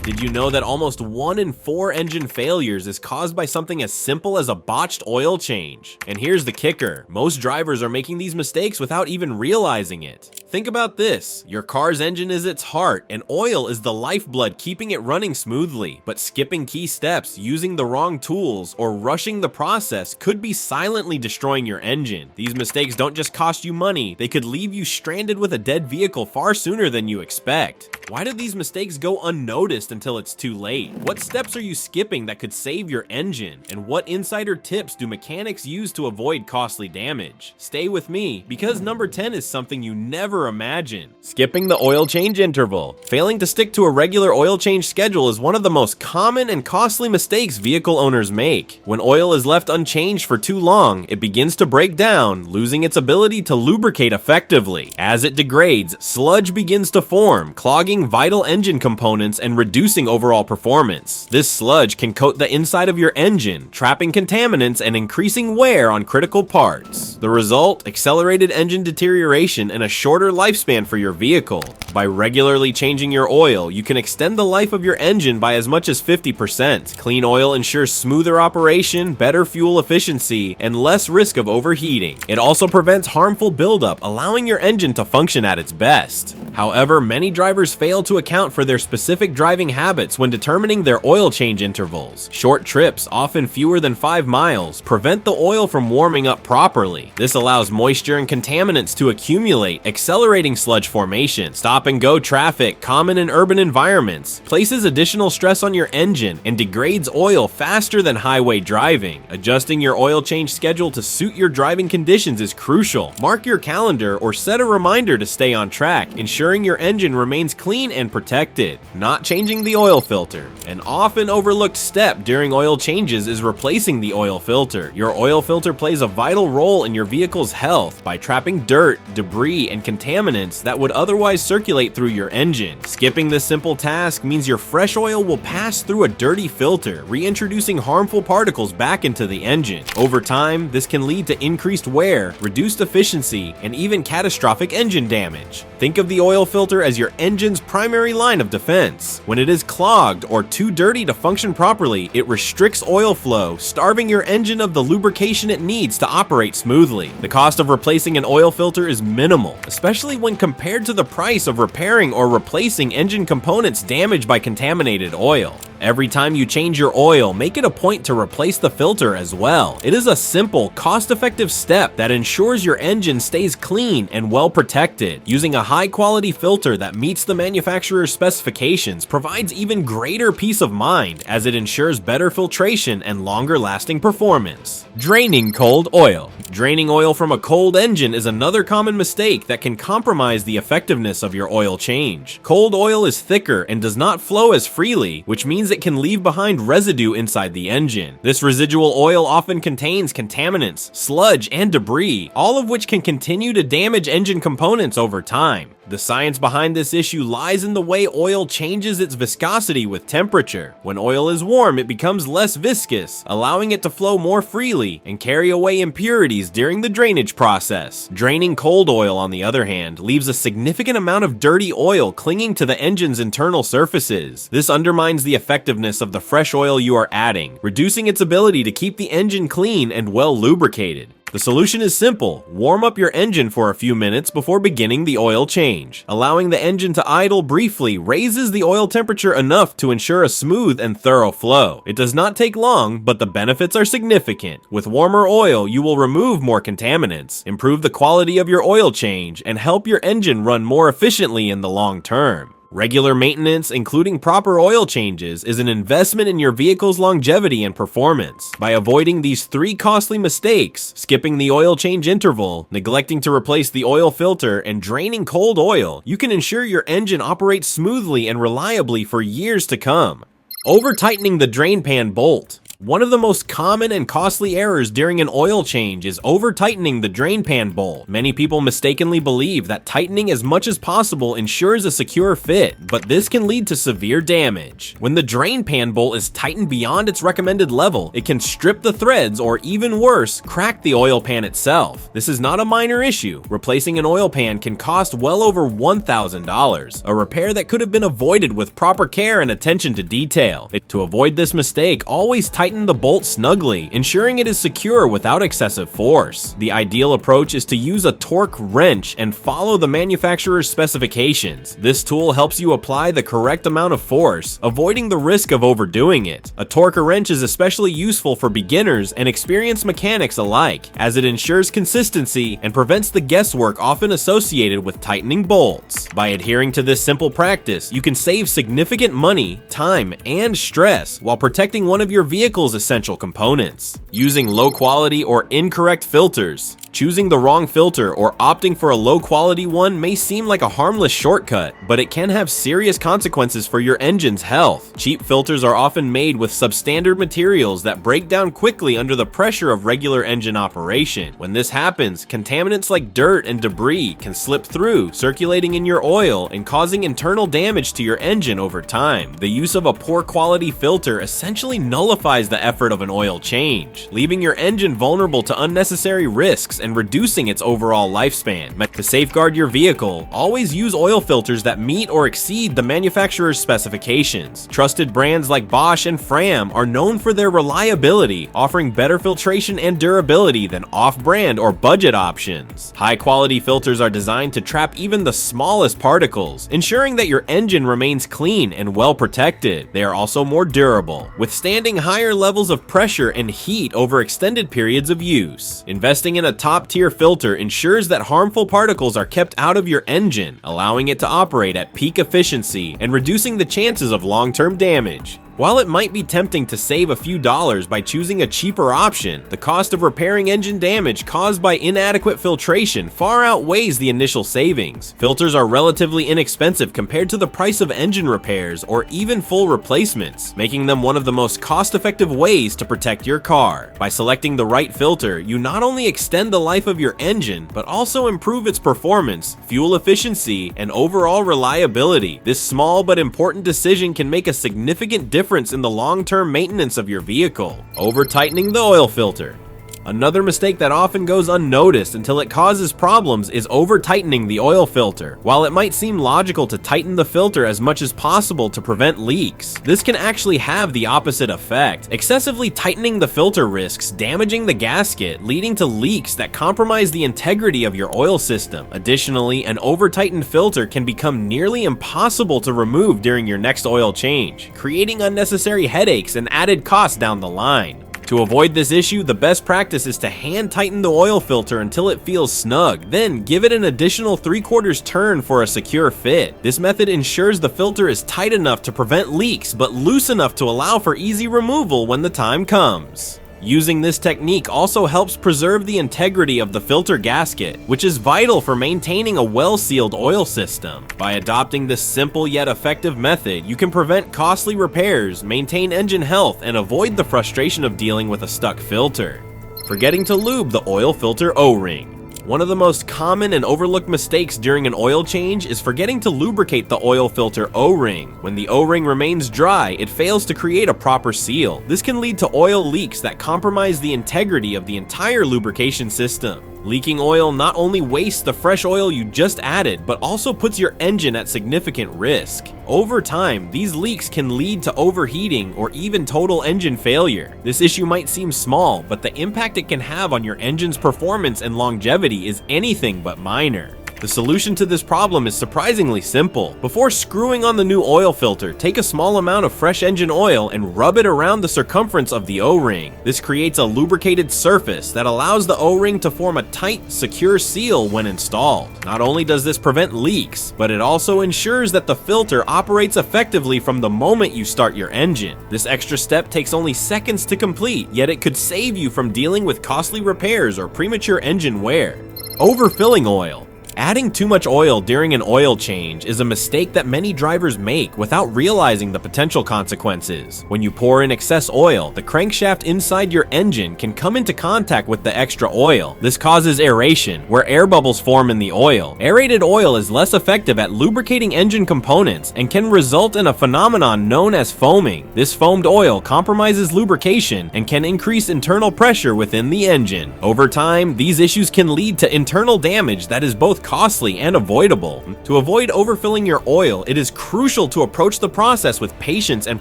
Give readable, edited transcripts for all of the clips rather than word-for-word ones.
Did you know that almost 1 in 4 engine failures is caused by something as simple as a botched oil change? And here's the kicker, most drivers are making these mistakes without even realizing it. Think about this, your car's engine is its heart, and oil is the lifeblood keeping it running smoothly, but skipping key steps, using the wrong tools, or rushing the process could be silently destroying your engine. These mistakes don't just cost you money, they could leave you stranded with a dead vehicle far sooner than you expect. Why do these mistakes go unnoticed until it's too late? What steps are you skipping that could save your engine? And what insider tips do mechanics use to avoid costly damage? Stay with me, because number 10 is something you never imagine. Skipping the oil change interval. Failing to stick to a regular oil change schedule is one of the most common and costly mistakes vehicle owners make. When oil is left unchanged for too long, it begins to break down, losing its ability to lubricate effectively. As it degrades, sludge begins to form, clogging vital engine components and reducing overall performance. This sludge can coat the inside of your engine, trapping contaminants and increasing wear on critical parts. The result? Accelerated engine deterioration and a shorter lifespan for your vehicle. By regularly changing your oil, you can extend the life of your engine by as much as 50%. Clean oil ensures smoother operation, better fuel efficiency, and less risk of overheating. It also prevents harmful buildup, allowing your engine to function at its best. However, many drivers fail to account for their specific driving habits when determining their oil change intervals. Short trips, often fewer than 5 miles, prevent the oil from warming up properly. This allows moisture and contaminants to accumulate, accelerating sludge formation. Stop-and-go traffic, common in urban environments, places additional stress on your engine and degrades oil faster than highway driving. Adjusting your oil change schedule to suit your driving conditions is crucial. Mark your calendar or set a reminder to stay on track, ensuring your engine remains clean and protected. Not changing the oil filter. An often overlooked step during oil changes is replacing the oil filter. Your oil filter plays a vital role in your vehicle's health by trapping dirt, debris, and contaminants that would otherwise circulate through your engine. Skipping this simple task means your fresh oil will pass through a dirty filter, reintroducing harmful particles back into the engine. Over time, this can lead to increased wear, reduced efficiency, and even catastrophic engine damage. Think of the oil filter as your engine's primary line of defense. When it is clogged or too dirty to function properly, it restricts oil flow, starving your engine of the lubrication it needs to operate smoothly. The cost of replacing an oil filter is minimal, especially when compared to the price of repairing or replacing engine components damaged by contaminated oil. Every time you change your oil, make it a point to replace the filter as well. It is a simple, cost-effective step that ensures your engine stays clean and well protected. Using a high-quality filter that meets the manufacturer's specifications provides even greater peace of mind, as it ensures better filtration and longer-lasting performance. Draining cold oil. Draining oil from a cold engine is another common mistake that can compromise the effectiveness of your oil change. Cold oil is thicker and does not flow as freely, which means it can leave behind residue inside the engine. This residual oil often contains contaminants, sludge, and debris, all of which can continue to damage engine components over time. The science behind this issue lies in the way oil changes its viscosity with temperature. When oil is warm, it becomes less viscous, allowing it to flow more freely and carry away impurities during the drainage process. Draining cold oil, on the other hand, leaves a significant amount of dirty oil clinging to the engine's internal surfaces. This undermines the effectiveness of the fresh oil you are adding, reducing its ability to keep the engine clean and well lubricated. The solution is simple. Warm up your engine for a few minutes before beginning the oil change. Allowing the engine to idle briefly raises the oil temperature enough to ensure a smooth and thorough flow. It does not take long, but the benefits are significant. With warmer oil, you will remove more contaminants, improve the quality of your oil change, and help your engine run more efficiently in the long term. Regular maintenance, including proper oil changes, is an investment in your vehicle's longevity and performance. By avoiding these 3 costly mistakes, skipping the oil change interval, neglecting to replace the oil filter, and draining cold oil, you can ensure your engine operates smoothly and reliably for years to come. Over-tightening the drain pan bolt. One of the most common and costly errors during an oil change is over-tightening the drain pan bolt. Many people mistakenly believe that tightening as much as possible ensures a secure fit, but this can lead to severe damage. When the drain pan bolt is tightened beyond its recommended level, it can strip the threads or, even worse, crack the oil pan itself. This is not a minor issue. Replacing an oil pan can cost well over $1,000, a repair that could have been avoided with proper care and attention to detail. To avoid this mistake, always tighten the bolt snugly, ensuring it is secure without excessive force. The ideal approach is to use a torque wrench and follow the manufacturer's specifications. This tool helps you apply the correct amount of force, avoiding the risk of overdoing it. A torque wrench is especially useful for beginners and experienced mechanics alike, as it ensures consistency and prevents the guesswork often associated with tightening bolts. By adhering to this simple practice, you can save significant money, time, and stress while protecting one of your vehicle's essential components. Using low quality or incorrect filters. Choosing the wrong filter or opting for a low quality one may seem like a harmless shortcut, but it can have serious consequences for your engine's health. Cheap filters are often made with substandard materials that break down quickly under the pressure of regular engine operation. When this happens, contaminants like dirt and debris can slip through, circulating in your oil and causing internal damage to your engine over time. The use of a poor quality filter essentially nullifies the effort of an oil change, leaving your engine vulnerable to unnecessary risks and reducing its overall lifespan. To safeguard your vehicle, always use oil filters that meet or exceed the manufacturer's specifications. Trusted brands like Bosch and Fram are known for their reliability, offering better filtration and durability than off-brand or budget options. High-quality filters are designed to trap even the smallest particles, ensuring that your engine remains clean and well protected. They are also more durable, withstanding higher levels of pressure and heat over extended periods of use. Investing in a top-tier filter ensures that harmful particles are kept out of your engine, allowing it to operate at peak efficiency and reducing the chances of long-term damage. While it might be tempting to save a few dollars by choosing a cheaper option, the cost of repairing engine damage caused by inadequate filtration far outweighs the initial savings. Filters are relatively inexpensive compared to the price of engine repairs or even full replacements, making them one of the most cost-effective ways to protect your car. By selecting the right filter, you not only extend the life of your engine, but also improve its performance, fuel efficiency, and overall reliability. This small but important decision can make a significant difference in the long-term maintenance of your vehicle. Over-tightening the oil filter. Another mistake that often goes unnoticed until it causes problems is over-tightening the oil filter. While it might seem logical to tighten the filter as much as possible to prevent leaks, this can actually have the opposite effect. Excessively tightening the filter risks damaging the gasket, leading to leaks that compromise the integrity of your oil system. Additionally, an over-tightened filter can become nearly impossible to remove during your next oil change, creating unnecessary headaches and added costs down the line. To avoid this issue, the best practice is to hand tighten the oil filter until it feels snug, then give it an additional 3/4 turn for a secure fit. This method ensures the filter is tight enough to prevent leaks, but loose enough to allow for easy removal when the time comes. Using this technique also helps preserve the integrity of the filter gasket, which is vital for maintaining a well-sealed oil system. By adopting this simple yet effective method, you can prevent costly repairs, maintain engine health, and avoid the frustration of dealing with a stuck filter. Forgetting to lube the oil filter O-ring. One of the most common and overlooked mistakes during an oil change is forgetting to lubricate the oil filter O-ring. When the O-ring remains dry, it fails to create a proper seal. This can lead to oil leaks that compromise the integrity of the entire lubrication system. Leaking oil not only wastes the fresh oil you just added, but also puts your engine at significant risk. Over time, these leaks can lead to overheating or even total engine failure. This issue might seem small, but the impact it can have on your engine's performance and longevity is anything but minor. The solution to this problem is surprisingly simple. Before screwing on the new oil filter, take a small amount of fresh engine oil and rub it around the circumference of the O-ring. This creates a lubricated surface that allows the O-ring to form a tight, secure seal when installed. Not only does this prevent leaks, but it also ensures that the filter operates effectively from the moment you start your engine. This extra step takes only seconds to complete, yet it could save you from dealing with costly repairs or premature engine wear. Overfilling oil. Adding too much oil during an oil change is a mistake that many drivers make without realizing the potential consequences. When you pour in excess oil, the crankshaft inside your engine can come into contact with the extra oil. This causes aeration, where air bubbles form in the oil. Aerated oil is less effective at lubricating engine components and can result in a phenomenon known as foaming. This foamed oil compromises lubrication and can increase internal pressure within the engine. Over time, these issues can lead to internal damage that is both costly and avoidable. To avoid overfilling your oil, it is crucial to approach the process with patience and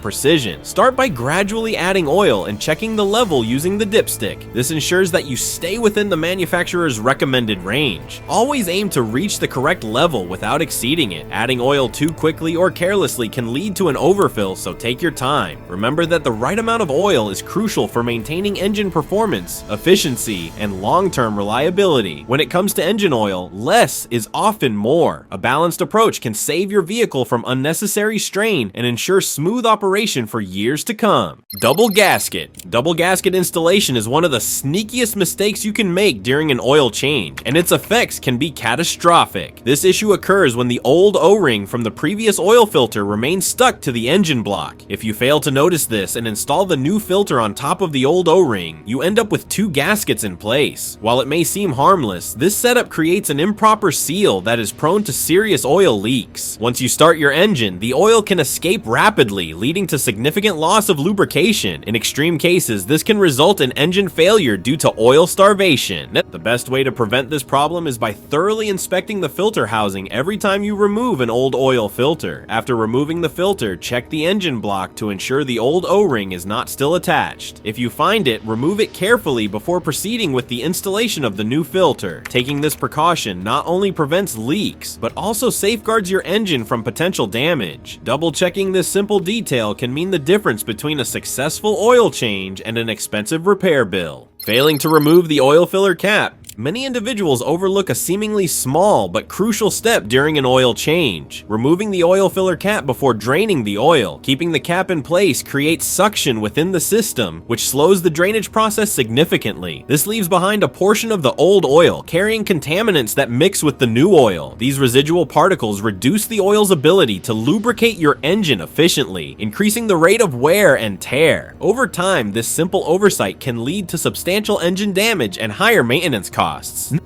precision. Start by gradually adding oil and checking the level using the dipstick. This ensures that you stay within the manufacturer's recommended range. Always aim to reach the correct level without exceeding it. Adding oil too quickly or carelessly can lead to an overfill, so take your time. Remember that the right amount of oil is crucial for maintaining engine performance, efficiency, and long-term reliability. When it comes to engine oil, less is often more. A balanced approach can save your vehicle from unnecessary strain and ensure smooth operation for years to come. Double gasket. Double gasket installation is one of the sneakiest mistakes you can make during an oil change, and its effects can be catastrophic. This issue occurs when the old O-ring from the previous oil filter remains stuck to the engine block. If you fail to notice this and install the new filter on top of the old O-ring, you end up with two gaskets in place. While it may seem harmless, this setup creates an improper seal that is prone to serious oil leaks. Once you start your engine, the oil can escape rapidly, leading to significant loss of lubrication. In extreme cases, this can result in engine failure due to oil starvation. The best way to prevent this problem is by thoroughly inspecting the filter housing every time you remove an old oil filter. After removing the filter, check the engine block to ensure the old O-ring is not still attached. If you find it, remove it carefully before proceeding with the installation of the new filter. Taking this precaution not only prevents leaks, but also safeguards your engine from potential damage. Double checking this simple detail can mean the difference between a successful oil change and an expensive repair bill. Failing to remove the oil filler cap. Many individuals overlook a seemingly small but crucial step during an oil change. Removing the oil filler cap before draining the oil. Keeping the cap in place creates suction within the system, which slows the drainage process significantly. This leaves behind a portion of the old oil, carrying contaminants that mix with the new oil. These residual particles reduce the oil's ability to lubricate your engine efficiently, increasing the rate of wear and tear. Over time, this simple oversight can lead to substantial engine damage and higher maintenance costs.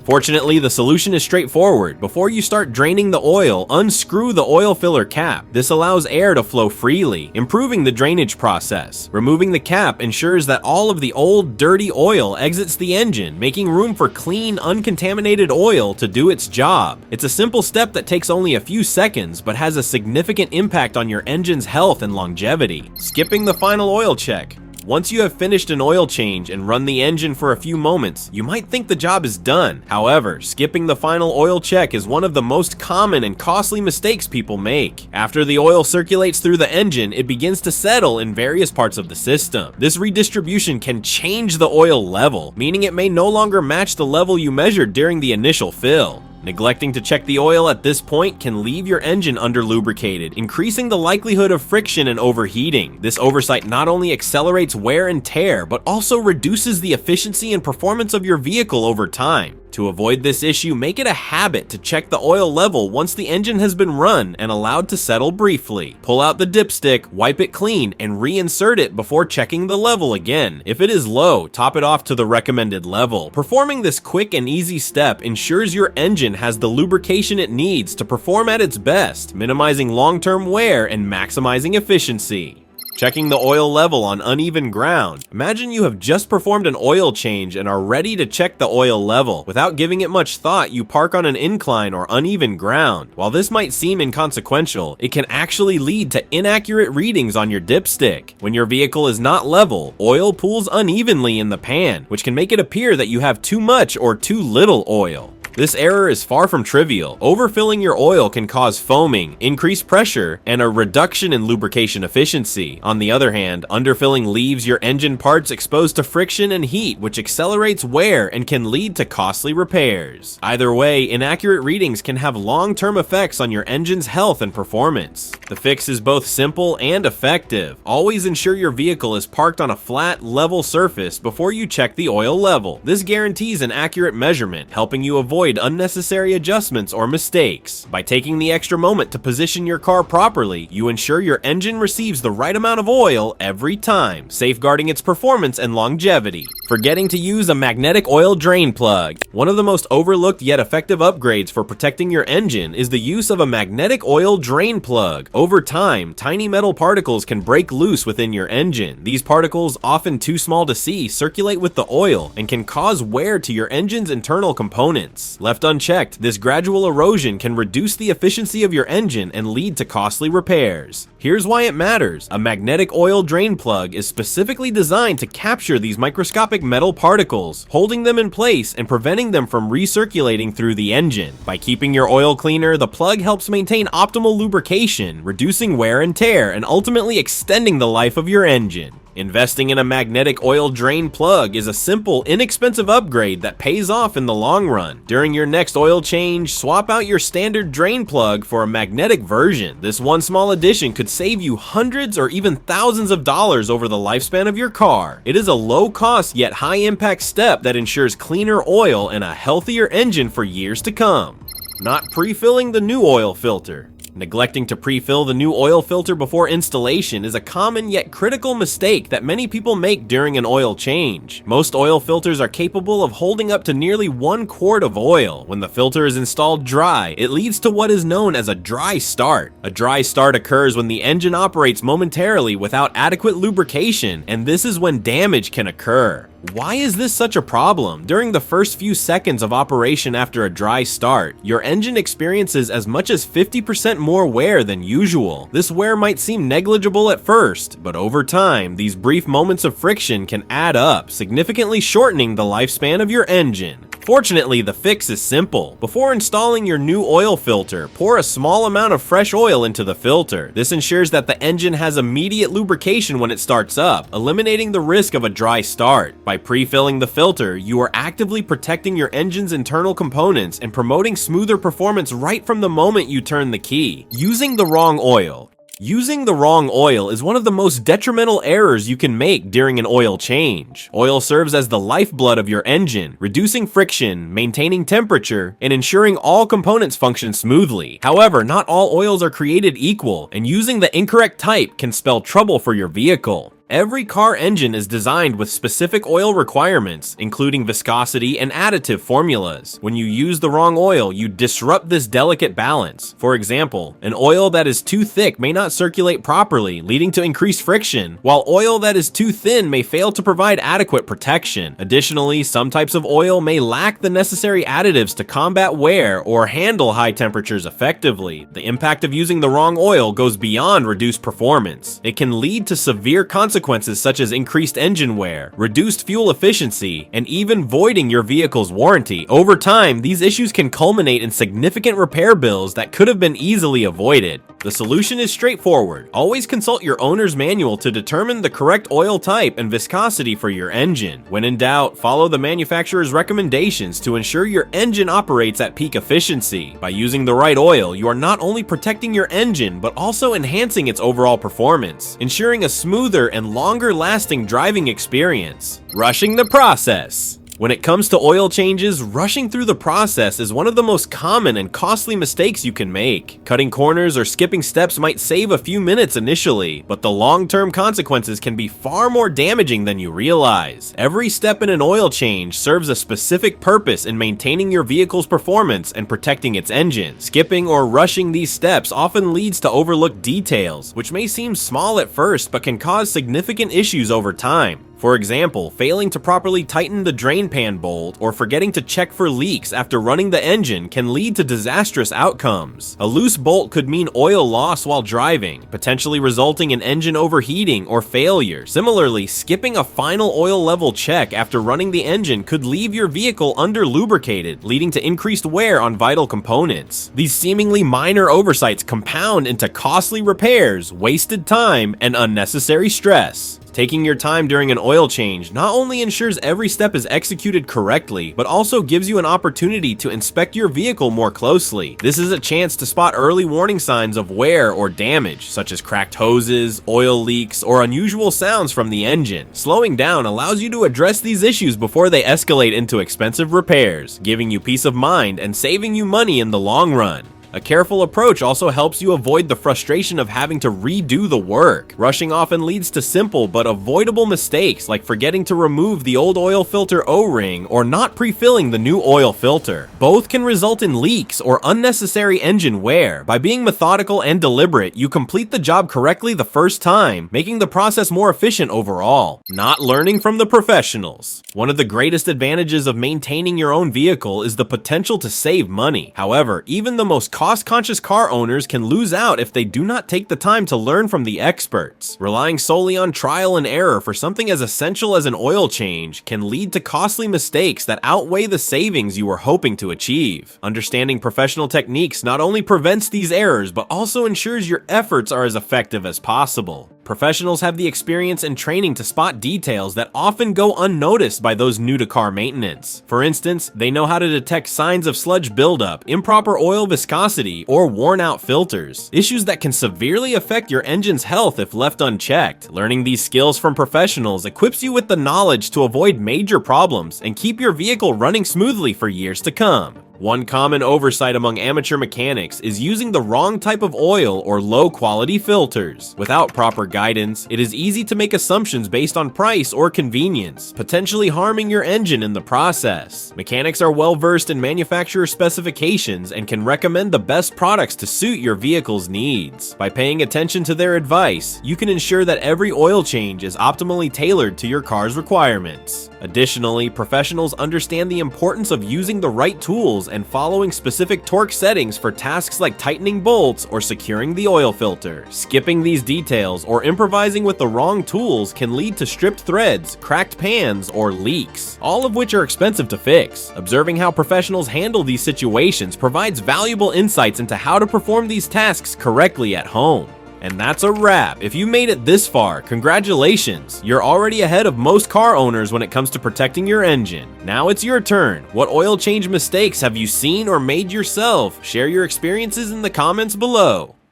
Fortunately, the solution is straightforward. Before you start draining the oil, unscrew the oil filler cap. This allows air to flow freely, improving the drainage process. Removing the cap ensures that all of the old, dirty oil exits the engine, making room for clean, uncontaminated oil to do its job. It's a simple step that takes only a few seconds, but has a significant impact on your engine's health and longevity. Skipping the final oil check. Once you have finished an oil change and run the engine for a few moments, you might think the job is done. However, skipping the final oil check is one of the most common and costly mistakes people make. After the oil circulates through the engine, it begins to settle in various parts of the system. This redistribution can change the oil level, meaning it may no longer match the level you measured during the initial fill. Neglecting to check the oil at this point can leave your engine under-lubricated, increasing the likelihood of friction and overheating. This oversight not only accelerates wear and tear, but also reduces the efficiency and performance of your vehicle over time. To avoid this issue, make it a habit to check the oil level once the engine has been run and allowed to settle briefly. Pull out the dipstick, wipe it clean, and reinsert it before checking the level again. If it is low, top it off to the recommended level. Performing this quick and easy step ensures your engine has the lubrication it needs to perform at its best, minimizing long-term wear and maximizing efficiency. Checking the oil level on uneven ground. Imagine you have just performed an oil change and are ready to check the oil level. Without giving it much thought, you park on an incline or uneven ground. While this might seem inconsequential, it can actually lead to inaccurate readings on your dipstick. When your vehicle is not level, oil pools unevenly in the pan, which can make it appear that you have too much or too little oil. This error is far from trivial. Overfilling your oil can cause foaming, increased pressure, and a reduction in lubrication efficiency. On the other hand, underfilling leaves your engine parts exposed to friction and heat, which accelerates wear and can lead to costly repairs. Either way, inaccurate readings can have long-term effects on your engine's health and performance. The fix is both simple and effective. Always ensure your vehicle is parked on a flat, level surface before you check the oil level. This guarantees an accurate measurement, helping you avoid avoid unnecessary adjustments or mistakes. By taking the extra moment to position your car properly, you ensure your engine receives the right amount of oil every time, safeguarding its performance and longevity. Forgetting to use a magnetic oil drain plug. One of the most overlooked yet effective upgrades for protecting your engine is the use of a magnetic oil drain plug. Over time, tiny metal particles can break loose within your engine. These particles, often too small to see, circulate with the oil and can cause wear to your engine's internal components. Left unchecked, this gradual erosion can reduce the efficiency of your engine and lead to costly repairs. Here's why it matters. A magnetic oil drain plug is specifically designed to capture these microscopic metal particles, holding them in place and preventing them from recirculating through the engine. By keeping your oil cleaner, the plug helps maintain optimal lubrication, reducing wear and tear, and ultimately extending the life of your engine. Investing in a magnetic oil drain plug is a simple, inexpensive upgrade that pays off in the long run. During your next oil change, swap out your standard drain plug for a magnetic version. This one small addition could save you hundreds or even thousands of dollars over the lifespan of your car. It is a low-cost yet high-impact step that ensures cleaner oil and a healthier engine for years to come. Not pre-filling the new oil filter. Neglecting to pre-fill the new oil filter before installation is a common yet critical mistake that many people make during an oil change. Most oil filters are capable of holding up to nearly 1 quart of oil. When the filter is installed dry, it leads to what is known as a dry start. A dry start occurs when the engine operates momentarily without adequate lubrication, and this is when damage can occur. Why is this such a problem? During the first few seconds of operation after a dry start, your engine experiences as much as 50% more wear than usual. This wear might seem negligible at first, but over time, these brief moments of friction can add up, significantly shortening the lifespan of your engine. Fortunately, the fix is simple. Before installing your new oil filter, pour a small amount of fresh oil into the filter. This ensures that the engine has immediate lubrication when it starts up, eliminating the risk of a dry start. By pre-filling the filter, you are actively protecting your engine's internal components and promoting smoother performance right from the moment you turn the key. Using the wrong oil. Using the wrong oil is one of the most detrimental errors you can make during an oil change. Oil serves as the lifeblood of your engine, reducing friction, maintaining temperature, and ensuring all components function smoothly. However, not all oils are created equal, and using the incorrect type can spell trouble for your vehicle. Every car engine is designed with specific oil requirements, including viscosity and additive formulas. When you use the wrong oil, you disrupt this delicate balance. For example, an oil that is too thick may not circulate properly, leading to increased friction, while oil that is too thin may fail to provide adequate protection. Additionally, some types of oil may lack the necessary additives to combat wear or handle high temperatures effectively. The impact of using the wrong oil goes beyond reduced performance. It can lead to severe consequences such as increased engine wear, reduced fuel efficiency, and even voiding your vehicle's warranty. Over time, these issues can culminate in significant repair bills that could have been easily avoided. The solution is straightforward. Always consult your owner's manual to determine the correct oil type and viscosity for your engine. When in doubt, follow the manufacturer's recommendations to ensure your engine operates at peak efficiency. By using the right oil, you are not only protecting your engine, but also enhancing its overall performance, ensuring a smoother and longer-lasting driving experience. Rushing the process. When it comes to oil changes, rushing through the process is one of the most common and costly mistakes you can make. Cutting corners or skipping steps might save a few minutes initially, but the long-term consequences can be far more damaging than you realize. Every step in an oil change serves a specific purpose in maintaining your vehicle's performance and protecting its engine. Skipping or rushing these steps often leads to overlooked details, which may seem small at first but can cause significant issues over time. For example, failing to properly tighten the drain pan bolt or forgetting to check for leaks after running the engine can lead to disastrous outcomes. A loose bolt could mean oil loss while driving, potentially resulting in engine overheating or failure. Similarly, skipping a final oil level check after running the engine could leave your vehicle under-lubricated, leading to increased wear on vital components. These seemingly minor oversights compound into costly repairs, wasted time, and unnecessary stress. Taking your time during an oil change not only ensures every step is executed correctly, but also gives you an opportunity to inspect your vehicle more closely. This is a chance to spot early warning signs of wear or damage, such as cracked hoses, oil leaks, or unusual sounds from the engine. Slowing down allows you to address these issues before they escalate into expensive repairs, giving you peace of mind and saving you money in the long run. A careful approach also helps you avoid the frustration of having to redo the work. Rushing often leads to simple but avoidable mistakes like forgetting to remove the old oil filter O-ring or not pre-filling the new oil filter. Both can result in leaks or unnecessary engine wear. By being methodical and deliberate, you complete the job correctly the first time, making the process more efficient overall. Not learning from the professionals. One of the greatest advantages of maintaining your own vehicle is the potential to save money. However, even the most cost-conscious car owners can lose out if they do not take the time to learn from the experts. Relying solely on trial and error for something as essential as an oil change can lead to costly mistakes that outweigh the savings you were hoping to achieve. Understanding professional techniques not only prevents these errors, but also ensures your efforts are as effective as possible. Professionals have the experience and training to spot details that often go unnoticed by those new to car maintenance. For instance, they know how to detect signs of sludge buildup, improper oil viscosity, or worn out filters, issues that can severely affect your engine's health if left unchecked. Learning these skills from professionals equips you with the knowledge to avoid major problems and keep your vehicle running smoothly for years to come. One common oversight among amateur mechanics is using the wrong type of oil or low-quality filters. Without proper guidance, it is easy to make assumptions based on price or convenience, potentially harming your engine in the process. Mechanics are well-versed in manufacturer specifications and can recommend the best products to suit your vehicle's needs. By paying attention to their advice, you can ensure that every oil change is optimally tailored to your car's requirements. Additionally, professionals understand the importance of using the right tools and following specific torque settings for tasks like tightening bolts or securing the oil filter. Skipping these details or improvising with the wrong tools can lead to stripped threads, cracked pans, or leaks, all of which are expensive to fix. Observing how professionals handle these situations provides valuable insights into how to perform these tasks correctly at home. And that's a wrap. If you made it this far, congratulations! You're already ahead of most car owners when it comes to protecting your engine. Now it's your turn. What oil change mistakes have you seen or made yourself? Share your experiences in the comments below.